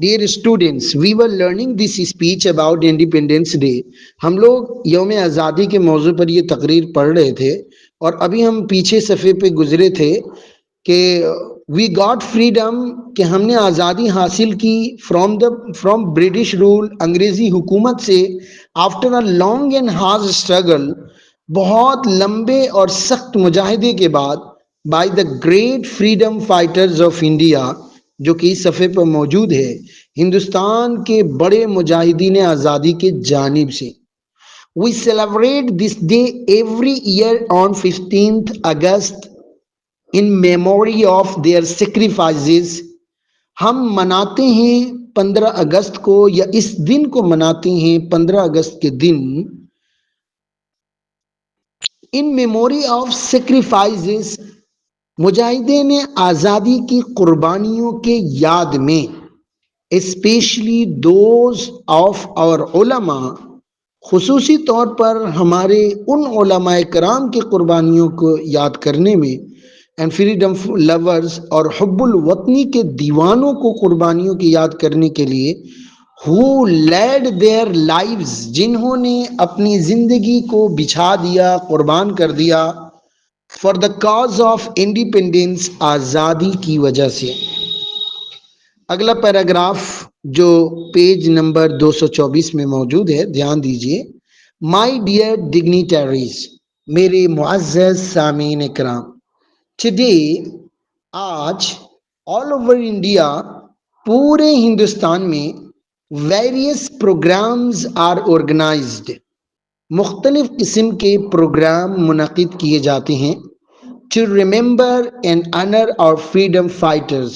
Dear students, we were learning this speech about Independence Day. ہم لوگ یوم آزادی کے موضوع پر یہ تقریر پڑھ رہے تھے اور ابھی ہم پیچھے صفحے پہ گزرے تھے کہ وی گاٹ فریڈم، کہ ہم نے آزادی حاصل کی فرام برٹش رول، انگریزی حکومت سے، after a long and hard struggle, بہت لمبے اور سخت مجاہدے کے بعد، by the great freedom fighters of India, جو کہ اس صفحے پر موجود ہے، ہندوستان کے بڑے مجاہدین آزادی کے جانب سے۔ We celebrate this day every year on 15th August in memory of their sacrifices. ہم مناتے ہیں 15 اگست کو، یا اس دن کو مناتے ہیں 15 اگست کے دن، in memory of sacrifices، مجاہدین آزادی کی قربانیوں کے یاد میں، especially those of our علماء، خصوصی طور پر ہمارے ان علماء کرام کی قربانیوں کو یاد کرنے میں، اینڈ فریڈم لورز، اور حب الوطنی کے دیوانوں کو قربانیوں کی یاد کرنے کے لیے، who led their lives، جنہوں نے اپنی زندگی کو بچھا دیا، قربان کر دیا، for the cause of independence، آزادی کی وجہ سے۔ اگلا پیراگراف جو پیج نمبر 224 میں موجود ہے، دھیان دیجئے۔ My dear dignitaries، میرے معزز سامعین اکرام، today، آج، all over India، پورے ہندوستان میں various programs are organized، مختلف قسم کے پروگرام منعقد کیے جاتے ہیں، to remember and honor our freedom fighters،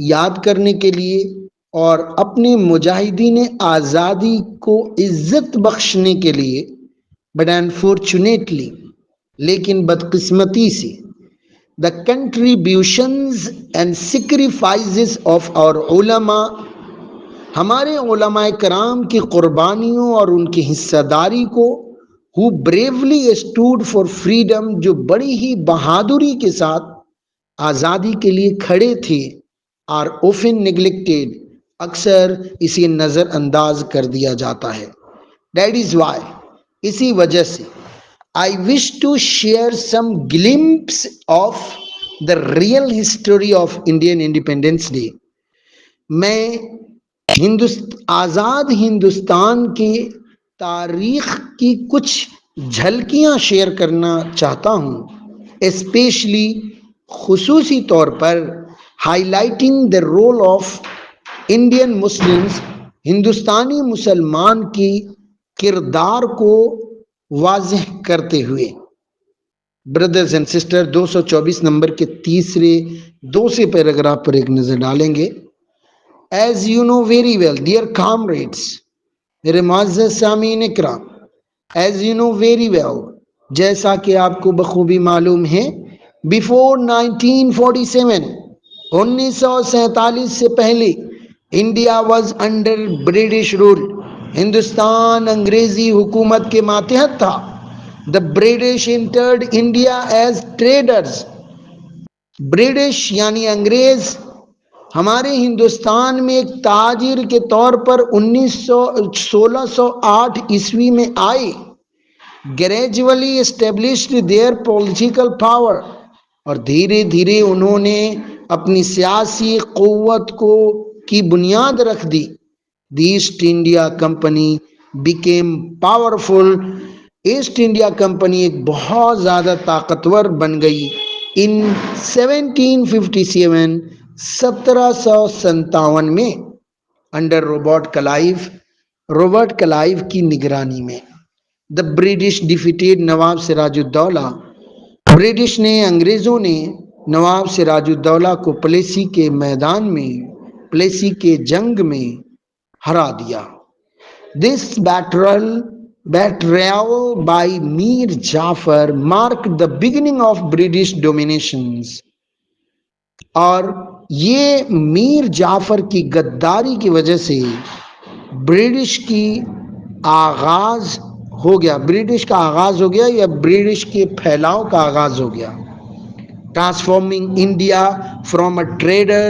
یاد کرنے کے لیے اور اپنے مجاہدین آزادی کو عزت بخشنے کے لیے، but unfortunately، لیکن بدقسمتی سے، the contributions and sacrifices of our علماء، ہمارے علماء کرام کی قربانیوں اور ان کی حصہ داری کو، who bravely stood for freedom، جو بڑی ہی بہادری کے ساتھ آزادی کے لیے کھڑے تھے، are often neglected، اکثر اسے نظر انداز کر دیا جاتا ہے۔ That is why، اسی وجہ سے، I wish to share some glimpse of the real history of Indian Independence Day۔ میں آزاد ہندوستان کی تاریخ کی کچھ جھلکیاں شیئر کرنا چاہتا ہوں، اسپیشلی، خصوصی طور پر، highlighting the role of Indian Muslims, Hindustani مسلمان کی کردار کو واضح کرتے ہوئے۔ بردرز اینڈ سسٹر، 224 نمبر کے تیسرے دوسرے پیراگراف پر ایک نظر ڈالیں گے۔ As you know very well, dear comrades، میرے معزز سامعین اکرام، as you know very well، جیسا کہ آپ کو بخوبی معلوم ہے، before 1947، 1947 سے پہلے، India was under British rule، Hindustan انگریزی حکومت کے ماتحت تھا۔ The British entered India as traders، British یعنی انگریز ہمارے ہندوستان میں ایک تاجر کے طور پر 1608 عیسوی میں آئے۔ gradually established their political power، اور دھیرے دھیرے انہوں نے اپنی سیاسی قوت کی بنیاد رکھ دی۔ The East India Company became powerful، East India company ایک بہت زیادہ طاقتور بن گئی۔ in 1757، 1757 میں، انڈر روبرٹ کلائیو کی نگرانی میں، the British defeated Nawab Siraj ud Daulah, British نے، انگریزوں نے نواب سراج الدولہ کو پلیسی کے میدان میں، پلیسی کے جنگ میں ہرا دیا۔ This battle by Mir Jafar marked the beginning of British dominations، اور یہ میر جعفر کی غداری کی وجہ سے برٹش کا آغاز ہو گیا یا برٹش کے پھیلاؤ کا آغاز ہو گیا۔ Transforming India from a trader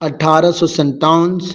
1857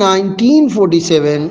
1947,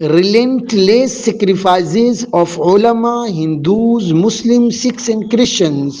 relentless sacrifices of ulama, Hindus, Muslims, Sikhs and Christians,